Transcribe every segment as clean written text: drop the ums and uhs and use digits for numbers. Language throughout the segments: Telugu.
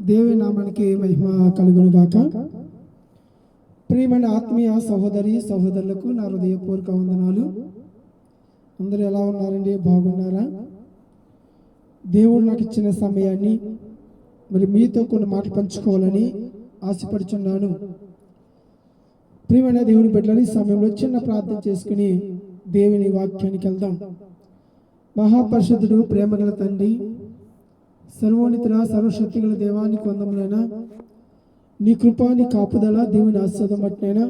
దేవి నామానికి మహిమ కలుగును గాక. ప్రియమైన ఆత్మీయ సహోదరి సహోదరులకు నా హృదయపూర్వక వందనాలు. అందరూ ఎలా ఉన్నారండి? బాగున్నారా? దేవుడు నాకు ఇచ్చిన సమయాన్ని మరి మీతో కొన్ని మాటలు పంచుకోవాలని ఆశపడుచున్నాను. ప్రియమైన దేవుని బిడ్డలని సమయంలో చిన్న ప్రార్థన చేసుకుని దేవుని వాక్యానికి వెళ్దాం. మహాపరిశుద్ధుడు, ప్రేమగల తండ్రి, సర్వోన్నతుడ, సర్వశక్తిగల దేవానికి వందములైనా, నీ కృప, నీ కాపుదల, దేవుని ఆశీర్వాదం బట్టినైనా,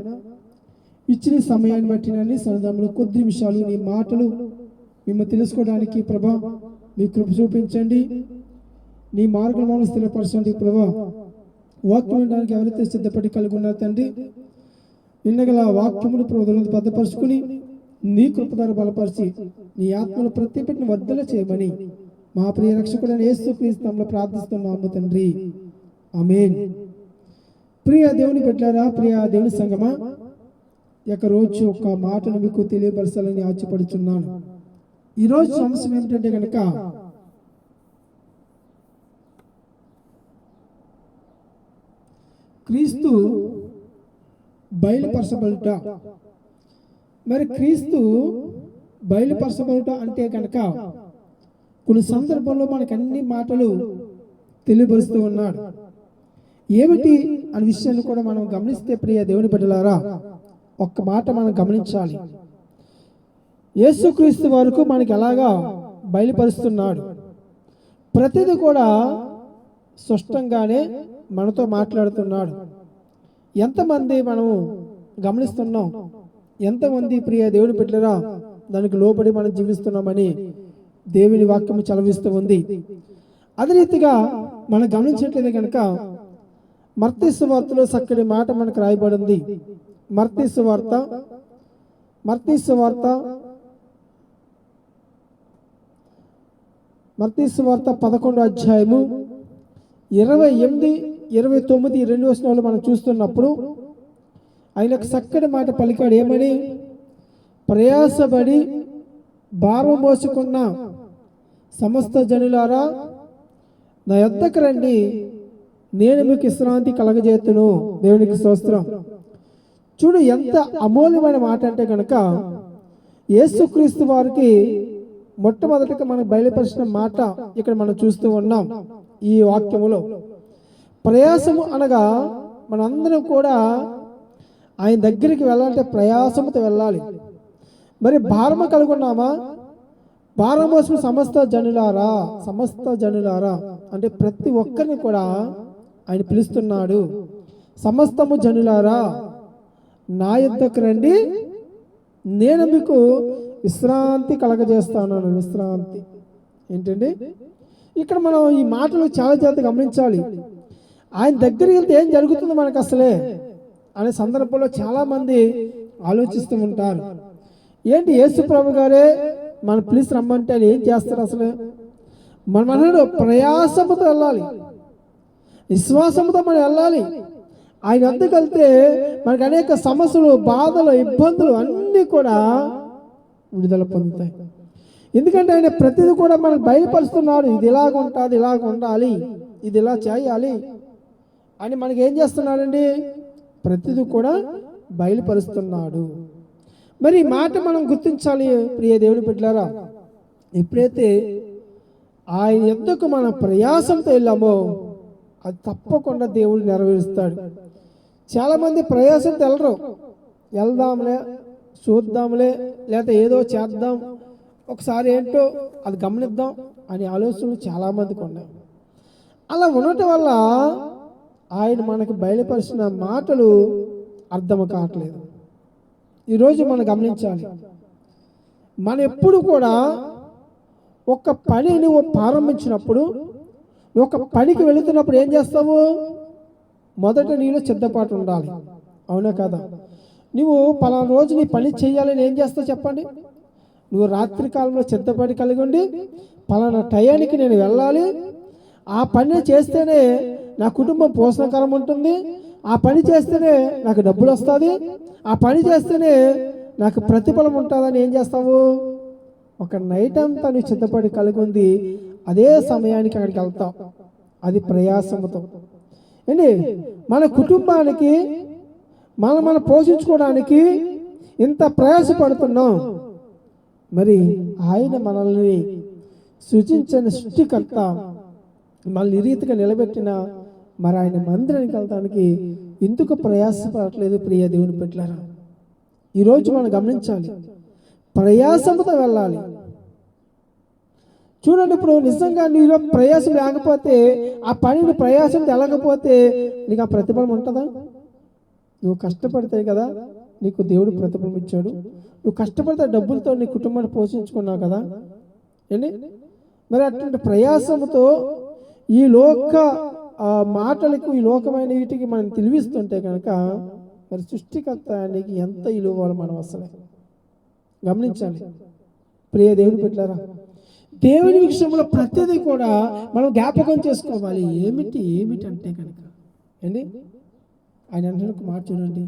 ఇచ్చిన సమయాన్ని బట్టినని సన్నిధానంలో కొద్ది నిమిషాలు నీ మాటలు మిమ్మల్ని తెలుసుకోవడానికి ప్రభా మీ కృప చూపించండి. నీ మార్గంలో స్థిరపరచండి ప్రభా. వాక్యం వినడానికి ఎవరైతే సిద్ధపడి కలిగి ఉన్నారు తండ్రి, విన్నగల వాక్యములు ప్రభుత్వం భద్రపరుచుకుని నీ కృప ద్వారా బలపరిచి నీ ఆత్మను ప్రతి పెట్టిన వర్ధల చేయమని మా ప్రియ రక్షకుడైన యేసుక్రీస్తు నామములో ప్రార్థిస్తున్నాము తండ్రి, ఆమేన్. ప్రియ దేవుని బిడ్డలారా, ప్రియ దేవుని సంగమా, రోజు ఒక మాటను మీకు తెలియపరచాలని ఆశపడుచున్నాను. ఈరోజు అంశం ఏమిటంటే కనుక క్రీస్తు బయలుపరచబడుట. మరి క్రీస్తు బయలుపరచబడుట అంటే కనుక కొన్ని సందర్భంలో మనకు అన్ని మాటలు తెలియపరుస్తూ ఉన్నాడు. ఏమిటి అనే విషయాన్ని కూడా మనం గమనిస్తే ప్రియ దేవుని బిడ్డలారా, ఒక్క మాట మనం గమనించాలి. యేసుక్రీస్తు వరకు మనకి ఎలాగా బయలుపరుస్తున్నాడు. ప్రతిదీ కూడా స్పష్టంగానే మనతో మాట్లాడుతున్నాడు. ఎంతమంది మనము గమనిస్తున్నాం? ఎంతమంది ప్రియ దేవుని బిడ్డలారా దానికి లోబడి మనం జీవిస్తున్నామని దేవుని వాక్యము చలవిస్తూ ఉంది. అదే రీతిగా మనం గమనించట్లేదు కనుక మత్తయి సువార్తలో చక్కటి మాట మనకు రాయబడింది. మత్తయి సువార్త 11వ అధ్యాయము 28, 29 రెండు వచనాలు మనం చూస్తున్నప్పుడు ఆయనకు చక్కటి మాట పలికాడు. ఏమని? ప్రయాసపడి భారం మోసుకున్న సమస్త జనులారా నా యొద్దకు రండి, నేను మీకు విశ్రాంతి కలగజేతును. దేవునికి స్తోత్రం. చూడు ఎంత అమూల్యమైన మాట అంటే కనుక యేసుక్రీస్తు వారికి మొట్టమొదటిగా మనకు బయలుపరిచిన మాట ఇక్కడ మనం చూస్తూ ఉన్నాం. ఈ వాక్యములో ప్రయాసము అనగా మనందరం కూడా ఆయన దగ్గరికి వెళ్ళాలంటే ప్రయాసముతో వెళ్ళాలి. మరి భారము కలుగున్నామా? భారం మోసిన సమస్త జనులారా అంటే ప్రతి ఒక్కరిని కూడా ఆయన పిలుస్తున్నాడు. సమస్తము జనులారా నా యొద్దకు రండి, నేను మీకు విశ్రాంతి కలగజేస్తాను. విశ్రాంతి ఏంటండి? ఇక్కడ మనం ఈ మాటలు చాలా జాగ్రత్తగా గమనించాలి. ఆయన దగ్గరికి వెళ్తే ఏం జరుగుతుంది మనకు అసలే అనే సందర్భంలో చాలా మంది ఆలోచిస్తూ ఉంటారు. ఏంటి యేసు ప్రభు గారే మన పిలిచి రమ్మంటే ఆయన ఏం చేస్తారు అసలు? మనలో ప్రయాసముతో వెళ్ళాలి, విశ్వాసంతో మనం వెళ్ళాలి. ఆయన వద్దకు వెళ్తే మనకు అనేక సమస్యలు, బాధలు, ఇబ్బందులు అన్నీ కూడా విడుదల పొందుతాయి. ఎందుకంటే ఆయన ప్రతిదీ కూడా మనకు బయలుపరుస్తున్నాడు. ఇది ఇలాగ ఉంటుంది, ఇలాగ ఉండాలి, ఇది ఇలా చేయాలి అని మనకి ఏం చేస్తున్నాడండి? ప్రతిదీ కూడా బయలుపరుస్తున్నాడు. మరి ఈ మాట మనం గుర్తించాలి ప్రియ దేవుని బిడ్డలారా. ఎప్పుడైతే ఆయన యొద్దకు మన ప్రయాసంతో వెళ్ళామో అది తప్పకుండా దేవుడు నెరవేరుస్తాడు. చాలామంది ప్రయాసంతో వెళ్ళరు. వెళ్దాంలే, చూద్దాంలే, లేకపోతే ఏదో చేద్దాం, ఒకసారి ఏంటో అది గమనిద్దాం అనే ఆలోచనలు చాలామందికి ఉన్నాయి. అలా ఉండటం వల్ల ఆయన మనకు బయలుపరిచిన మాటలు అర్థం కావట్లేదు. ఈరోజు మనం గమనించాలి, మనం ఎప్పుడు కూడా ఒక పని నువ్వు ప్రారంభించినప్పుడు, ఒక పనికి వెళుతున్నప్పుడు ఏం చేస్తావు? మొదట నీలో సిద్ధపాటు ఉండాలి. అవునా కదా? నువ్వు పలానా రోజు నీ పని చేయాలని ఏం చేస్తావు చెప్పండి? నువ్వు రాత్రి కాలంలో సిద్ధపాటు కలిగి ఉండి పలానా టయానికి నేను వెళ్ళాలి, ఆ పని చేస్తేనే నా కుటుంబం పోషణకరం ఉంటుంది, ఆ పని చేస్తేనే నాకు డబ్బులు వస్తుంది, ఆ పని చేస్తేనే నాకు ప్రతిఫలం ఉంటుందని ఏం చేస్తావు? ఒక నైట్ అంతా నువ్వు సిద్ధపడి కలిగి ఉంది, అదే సమయానికి అక్కడికి వెళ్తావు. అది ప్రయాసముతో. ఏంటి మన కుటుంబానికి మనం పోషించుకోవడానికి ఇంత ప్రయాసపడుతున్నాం. మరి ఆయన మనల్ని సృజించిన సృష్టికర్త మనల్ని ఈ రీతిగా నిలబెట్టిన మరి ఆయన మందిరానికి వెళ్ళడానికి ఎందుకు ప్రయాసపడట్లేదు ప్రియ దేవుని బిడ్డలారా? ఈరోజు మనం గమనించాలి, ప్రయాసంతో వెళ్ళాలి. చూడండి, ఇప్పుడు నిజంగా నీలో ప్రయాసం లేకపోతే, ఆ పనిని ప్రయాసం వెళ్ళకపోతే నీకు ఆ ప్రతిఫలం ఉంటుందా? నువ్వు కష్టపడితే కదా నీకు దేవుడు ప్రతిఫలం ఇచ్చాడు. నువ్వు కష్టపడితే డబ్బులతో నీ కుటుంబాన్ని పోషించుకున్నావు కదా ఏంటి. మరి అటువంటి ప్రయాసంతో ఈ లోక మాటలకు, ఈ లోకమైన వీటికి మనం తెలివిస్తుంటే కనుక మరి సృష్టికర్త నీకు ఎంత ఇలువాలి మనం అసలు గమనించాలి. ప్రియ దేవుని బిడ్డలారా, దేవుని విషయంలో ప్రతిదీ కూడా మనం జ్ఞాపకం చేసుకోవాలి. ఏమిటి అంటే కనుక ఏంటి ఆయన అంటే మాట చూడండి,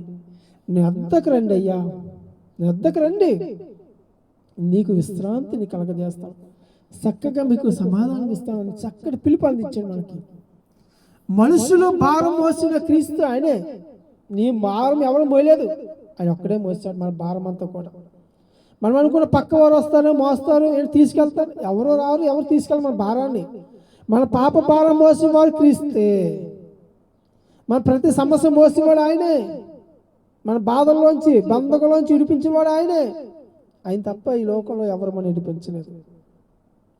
నీ వద్దకు రండి అయ్యా, నీ వద్దకు రండి, నీకు విశ్రాంతిని కలగజేస్తాం, చక్కగా మీకు సమాధానం ఇస్తామని చక్కటి పిలుపు అందించాడు మనకి. మనుషులు భారం మోసిన క్రీస్తు ఆయనే. నీ భారం ఎవరు మోయలేదు, ఆయన ఒక్కడే మోస్తాడు మన భారం అంతా కూడా. మనం అనుకున్న పక్క వారు వస్తారు, మోస్తారు, తీసుకెళ్తారు. ఎవరో రారు, ఎవరు తీసుకెళ్ళి మన భారాన్ని. మన పాప భారం మోసిన వాడు క్రీస్తే. మన ప్రతి సమస్య మోసేవాడు ఆయనే. మన బాధల్లోంచి, బంధకులోంచి విడిపించేవాడు ఆయనే. ఆయన తప్ప ఈ లోకంలో ఎవరు మనం విడిపించలేదు.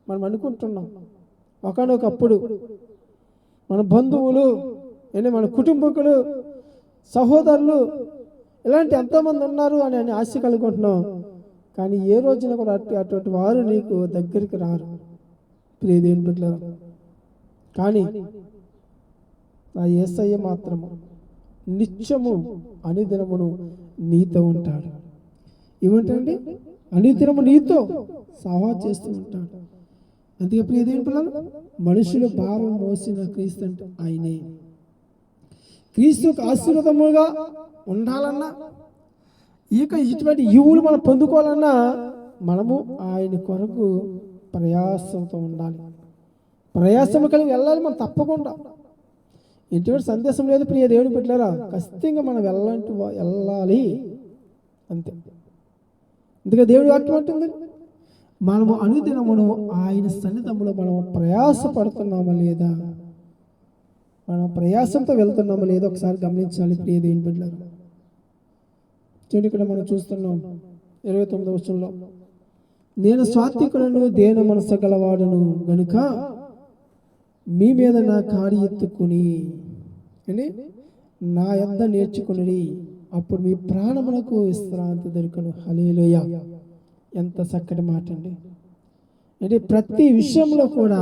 మనం అనుకుంటున్నాం ఒకనొకప్పుడు మన బంధువులు, మన కుటుంబకులు, సహోదరులు ఇలాంటి ఎంతోమంది ఉన్నారు అని ఆశ కలుగుకుంటున్నాం. కానీ ఏ రోజున కూడా అటువంటి వారు నీకు దగ్గరికి రారు ప్రియ దేవుని బిడ్డలారా. కానీ నా యేసయ్య మాత్రము నిత్యము అనుదినమును నీతో ఉంటాడు. ఏమంటాడండి? అనుదినము నీతో సహా చేస్తూ ఉంటాడు. అందుకే ప్రియ దేవుని పిల్లలు, మనుషులు భారం మోసిన క్రీస్తు అంటే ఆయనే. క్రీస్తుకు ఆశీర్వాదముగా ఉండాలన్నా, ఇటువంటి ఈవులు మనం పొందుకోవాలన్నా మనము ఆయన కొరకు ప్రయాసంతో ఉండాలి. ప్రయాసం కలిగి వెళ్ళాలి మనం తప్పకుండా. ఎటువంటి సందేశం లేదు ప్రియ దేవుని బిడ్డలారా, ఖచ్చితంగా మనం వెళ్ళాలి అంతే. అందుకే దేవుడి వాక్యం అంటుంది, మనము అనుదినమును ఆయన సన్నిధంలో మనం ప్రయాసపడుతున్నామా లేదా, మనం ప్రయాసంతో వెళ్తున్నామా లేదా ఒకసారి గమనించాలి ప్రియ దేవుని బిడ్డలారా. చూడండి, ఇక్కడ మనం చూస్తున్నాం 29వ వచనంలో, నేను సాత్వికులను దేన మనసు గలవాడును గనుక మీ మీద నా కాడి ఎత్తుకుని నా యొద్ద నేర్చుకుని అప్పుడు మీ ప్రాణములకు విశ్రాంతి దొరుకును. హల్లెలూయా! ఎంత చక్కటి మాట అండి. అంటే ప్రతి విషయంలో కూడా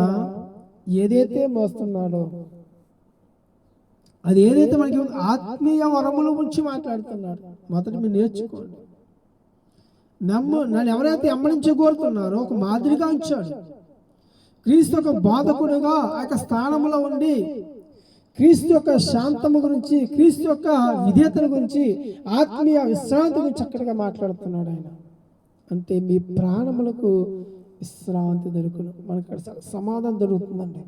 ఏదైతే మోస్తున్నాడో, అది ఏదైతే మనకి ఆత్మీయ వరముల గురించి మాట్లాడుతున్నాడు. మొదట మీరు నేర్చుకోండి. నన్ను ఎవరైతే వెంబడించి కోరుతున్నారో ఒక మాదిరిగా ఉంచాడు. క్రీస్తు యొక్క బాధకుడుగా ఆ యొక్క స్థానంలో ఉండి క్రీస్తు యొక్క శాంతము గురించి, క్రీస్తు యొక్క విధేయతల గురించి, ఆత్మీయ విశ్రాంతి గురించి చక్కగా మాట్లాడుతున్నాడు ఆయన. అంటే మీ ప్రాణములకు విశ్రాంతి దొరుకును. మనకు అక్కడ సమాధానం దొరుకుతుందండి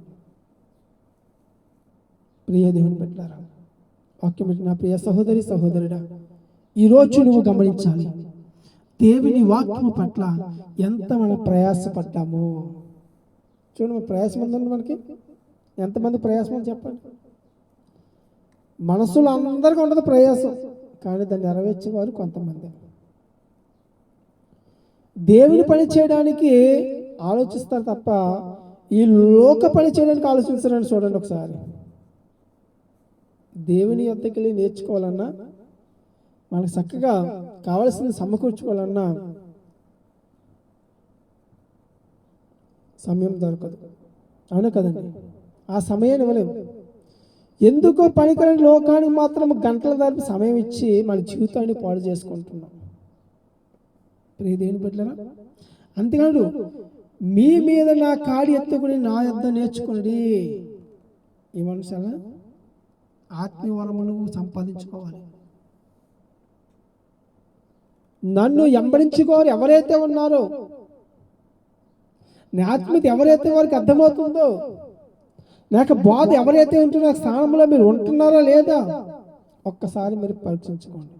ప్రియ దేవుని బిడ్డలారా. వాక్యం నా ప్రియ సహోదరి సహోదరుడా, ఈరోజు నువ్వు గమనించాలి, దేవుని వాక్యము పట్ల ఎంత మనం ప్రయాసపడ్డామో. చూడండి, ప్రయాసం ఉందండి మనకి. ఎంతమంది ప్రయాసం అని చెప్పండి. మనసులో అందరికీ ఉండదు ప్రయాసం, కానీ దాన్ని నెరవేర్చేవారు కొంతమంది. దేవుని పని చేయడానికి ఆలోచిస్తారు తప్ప ఈ లోక పని చేయడానికి ఆలోచిస్తారని చూడండి ఒకసారి. దేవుని యొద్దకు వెళ్ళి నేర్చుకోవాలన్నా, మనకు చక్కగా కావలసింది సమకూర్చుకోవాలన్నా సమయం దొరకదు. అవును కదండి, ఆ సమయాన్ని ఇవ్వలేము. ఎందుకో పనికిరాని లోకానికి మాత్రం గంటల దాటి సమయం ఇచ్చి మన జీవితాన్ని పాడు చేసుకుంటున్నాం ప్రియ దేవుని బిడ్డలారా. అంతేకాదు, మీ మీద నా కాడి ఎత్తుకుని నా యొద్ద నేర్చుకుని ఈ మనుషుల ఆత్మీయ వరములు సంపాదించుకోవాలి. నన్ను వెంబడించుకోరు ఎవరైతే ఉన్నారో, నా ఆత్మీయత ఎవరైతే వారికి అర్థమవుతుందో, నాకు బాధ ఎవరైతే ఉంటున్న స్థానంలో మీరు ఉంటున్నారా లేదా ఒక్కసారి మీరు పరీక్షించుకోండి.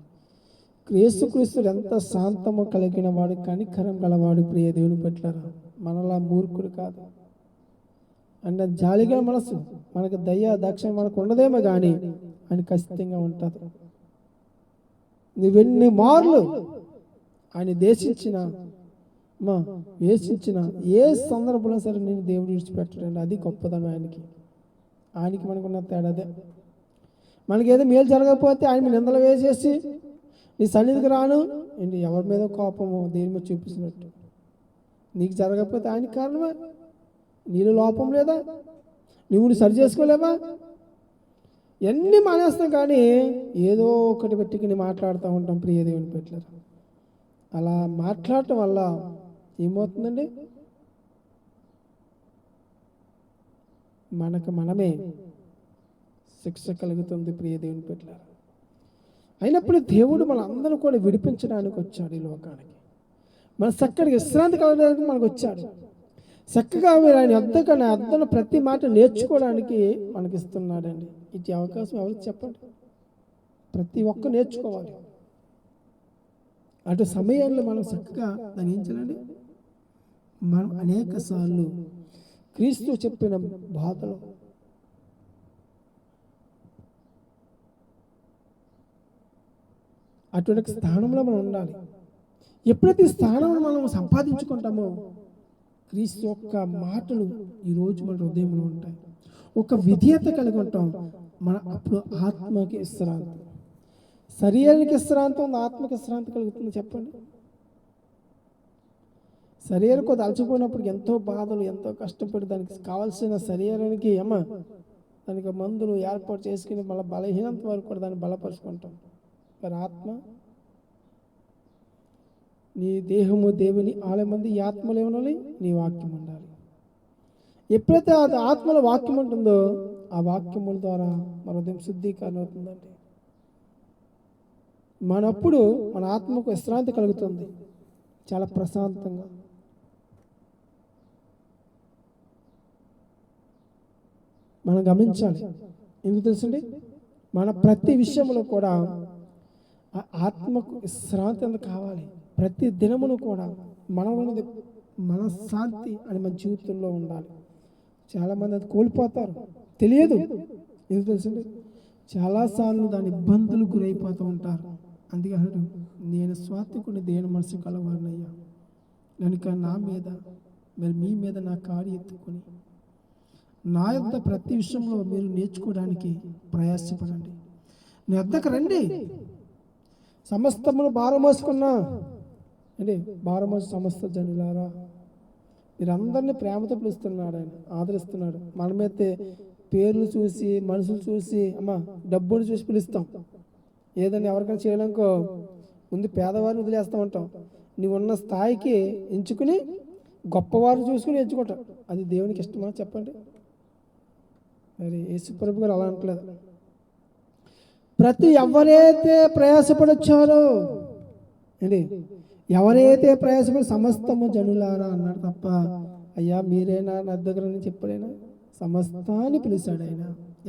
యేసుక్రీస్తుడు ఎంత శాంతము కలిగిన వాడు, కనికరం గలవాడు. ప్రియ దేవుని పట్లరా, మనలా మూర్ఖుడు కాదు. అంటే జాలిగా మనసు, మనకు దయ దక్షిణ మనకు ఉండదేమో కానీ ఆయన ఖచ్చితంగా ఉంటుంది. నువ్వెన్ని మార్లు ఆయన వేసించిన ఏ సందర్భంలో సరే నేను దేవుడు విడిచిపెట్టడండి. అది గొప్పదనం ఆయనకి మనకున్న తేడా అదే. మనకి ఏదో మేలు జరగకపోతే ఆయన నిందలు వేసేసి నీ సన్నిధికి రాను ఏంటి, ఎవరి మీద కోపము దేని మీద చూపిస్తున్నట్టు. నీకు జరగకపోతే ఆయనకి కారణమా? నీలో లోపం లేదా? నువ్వు సరి చేసుకోలేవా? ఎన్ని మానేస్తాం కానీ ఏదో ఒకటి పెట్టుకుని మాట్లాడుతూ ఉంటాం. ప్రియ దేవుని పెట్టారు. అలా మాట్లాడటం వల్ల ఏమవుతుందండి? మనకు మనమే శిక్ష కలుగుతుంది. ప్రియ దేవుని పెట్టారు. అయినప్పుడు దేవుడు మన అందరూ కూడా విడిపించడానికి వచ్చాడు ఈ లోకానికి. మన చక్కటి విశ్రాంతి కలగడానికి మనకు వచ్చాడు. చక్కగా మీరు ఆయన అద్దను ప్రతి మాట నేర్చుకోవడానికి మనకి ఇస్తున్నాడండి. ఇటు అవకాశం ఎవరికి చెప్పండి? ప్రతి ఒక్క నేర్చుకోవాలి. అటు సమయంలో మనం చక్కగా దాన్ని ఏం చేయాలండి? మనం అనేక సార్లు క్రీస్తు చెప్పిన బాధలు అటువంటి స్థానంలో మనం ఉండాలి. ఎప్పుడైతే స్థానంలో మనం సంపాదించుకుంటామో క్రీస్తు యొక్క మాటలు ఈరోజు మన హృదయంలో ఉంటాయి. ఒక విధేయత కలిగి ఉంటాం. అప్పుడు ఆత్మకి విశ్రాంతి, శరీరానికి విశ్రాంతి ఉంది, ఆత్మకి విశ్రాంతి కలుగుతుంది. చెప్పండి. శరీరం కొద్ది అలసిపోయినప్పుడు ఎంతో బాధలు, ఎంతో కష్టపడి దానికి కావాల్సిన శరీరానికి దానికి మందులు ఏర్పాటు చేసుకుని మళ్ళీ బలహీనంత వరకు కూడా దాన్ని బలపరుచుకుంటాం. మరి ఆత్మ, నీ దేహము దేవుని ఆలయమందు, ఈ ఆత్మలో ఏమనాలి? నీ వాక్యం ఉండాలి. ఎప్పుడైతే అది ఆత్మలో వాక్యం ఉంటుందో ఆ వాక్యముల ద్వారా మన హృదయం శుద్ధీకరణ అవుతుందండి. మనప్పుడు మన ఆత్మకు విశ్రాంతి కలుగుతుంది, చాలా ప్రశాంతంగా. మనం గమనించాలి. ఎందుకు తెలుసండి? మన ప్రతి విషయంలో కూడా ఆత్మకు విశ్రాంతి ఎందుకు కావాలి? ప్రతి దినమును కూడా మనశ్శాంతి అని మన జీవితంలో ఉండాలి. చాలామంది అది కోల్పోతారు, తెలియదు. ఎందుకు తెలుసండి? చాలాసార్లు దాని ఇబ్బందులు గురైపోతూ ఉంటారు. అందుకే అన్నాడు, నేను స్వార్థకుని దేని మనసు కలవారినయ్యా, కనుక నా మీద మరి మీ మీద నా కాడి ఎత్తుకొని నా యొక్క ప్రతి విషయంలో మీరు నేర్చుకోవడానికి ప్రయాసపడండి. నీ వద్దకు రండి, సమస్తమును భారం మోసుకున్నా అంటే భారం మోసి సమస్త జనులారా, మీరందరినీ ప్రేమతో పిలుస్తున్నాడు, ఆయన ఆదరిస్తున్నాడు. మనమైతే పేర్లు చూసి, మనుషులు చూసి, డబ్బును చూసి పిలుస్తాం. ఏదైనా ఎవరికైనా చేయడానికో ముందు పేదవారిని వదిలేస్తూ ఉంటాం. నువ్వు ఉన్న స్థాయికి ఎంచుకుని గొప్పవారు చూసుకుని ఎంచుకుంటాం. అది దేవునికి ఇష్టమా చెప్పండి? మరి యేసుప్రభు గారు అలా అంటలేదు. ఎవరైతే ప్రయాసపడొచ్చారో ఏంటి, ఎవరైతే ప్రయాసపడి సమస్తము జనులారా అన్నాడు తప్ప అయ్యా మీరేనా నా దగ్గర నుంచి చెప్పలేనా? సమస్తాన్ని పిలిచాడు ఆయన.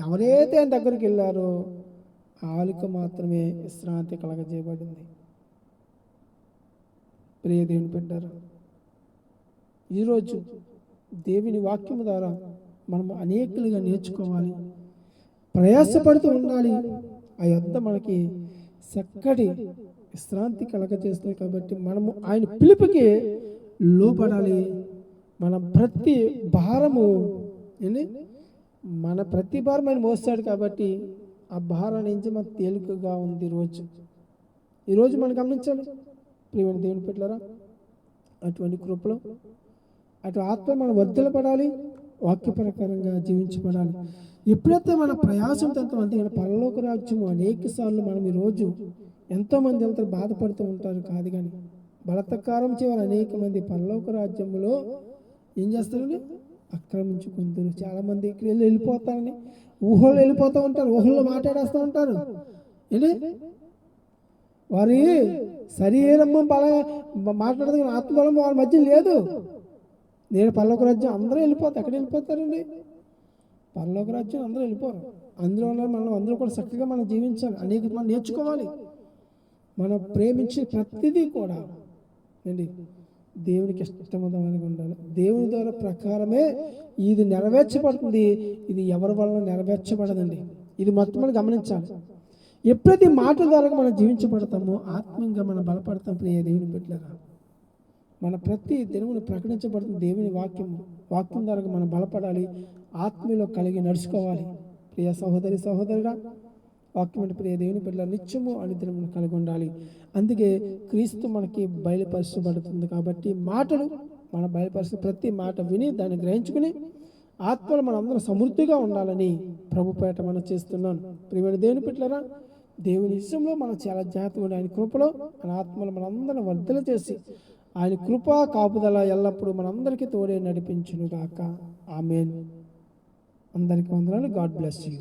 ఎవరైతే ఆయన దగ్గరికి వెళ్ళారో వాళ్ళకి మాత్రమే విశ్రాంతి కలగజేయబడింది. ప్రియ దేవుని పెట్టారు. ఈరోజు దేవుని వాక్యము ద్వారా మనం అనేకులుగా నేర్చుకోవాలి, ప్రయాసపడుతూ ఉండాలి. ఆ యొద్ద మనకి చక్కటి విశ్రాంతి కలగజేస్తుంది. కాబట్టి మనము ఆయన పిలుపుకి లోపడాలి. మన ప్రతి భారము ఆయన మోస్తాడు. కాబట్టి ఆ భారం నుంచి మనకు తేలికగా ఉంది. ఈరోజు మనం గమనించాలి ప్రియమైన దేవుని పెట్టారా, అటువంటి కృపలో అటు ఆత్మ మనం వర్ధిల్లపడాలి, వాక్య ప్రకారంగా జీవించబడాలి. ఎప్పుడైతే మన ప్రయాసం ఎంతమంది పరలోక రాజ్యము అనేక సార్లు మనం ఈరోజు ఎంతోమంది వెళ్తారు, బాధపడుతూ ఉంటారు కాదు, కానీ బలత్కారం చేయవారు అనేక మంది పరలోక రాజ్యంలో ఏం చేస్తారండి? ఆక్రమించుకుంటారు. చాలామంది ఇక్కడ వెళ్ళిపోతారని ఊహల్లో వెళ్ళిపోతూ ఉంటారు, ఊహల్లో మాట్లాడేస్తూ ఉంటారు. ఏంటి వారి శరీరం మాట్లాడదు, ఆత్మబలం వాళ్ళ మధ్య లేదు. నేను పరలోక రాజ్యం అందరూ వెళ్ళిపోతారు. ఎక్కడ వెళ్ళిపోతారండి? పరలోక రాజ్యం అందరూ వెళ్ళిపోరు. అందులో మనం అందరూ కూడా చక్కగా మనం జీవించాలి, అనేక మనం నేర్చుకోవాలి. మనం ప్రేమించే ప్రతిదీ కూడా ఏంటి దేవునికి ఇష్టమైనదిగా ఉండాలి. దేవుని ద్వారా ప్రకారమే ఇది నెరవేర్చబడుతుంది. ఇది ఎవరి వల్ల నెరవేర్చబడదండి. ఇది మొత్తం మనం గమనించాలి. ఎప్పుడైతే మాట ద్వారా మనం జీవించబడతామో ఆత్మీయంగా మనం బలపడతాం. ప్రియ దేవుని బిడ్డలారా, మన ప్రతి దినమును ప్రకటించబడుతుంది దేవుని వాక్యం ద్వారా మనం బలపడాలి, ఆత్మీయలో కలిగి నడుచుకోవాలి. ప్రియ సహోదరి సహోదరుడా, వాక్యం అంటే ప్రియ దేవుని బిడ్డల నిత్యము అనుదినమును కలిగి ఉండాలి. అందుకే క్రీస్తు మనకి బయలుపరచబడుతుంది. కాబట్టి మాటలు మన బయలుపరిచిన ప్రతి మాట విని దాన్ని గ్రహించుకుని ఆత్మలు మనందరం సమృద్ధిగా ఉండాలని ప్రభుపేట మనం చేస్తున్నాను. ప్రియమైన దేవుని బిడ్డలారా, దేవుని విషయంలో మనం చాలా జాగ్రత్తగా ఉండి ఆయన కృపలో మన ఆత్మలు మనందరం వర్ధల చేసి ఆయన కృపా కాపుదల ఎల్లప్పుడూ మనందరికీ తోడే నడిపించును గాక. ఆమేన్. అందరికీ వందనాలు. God bless you.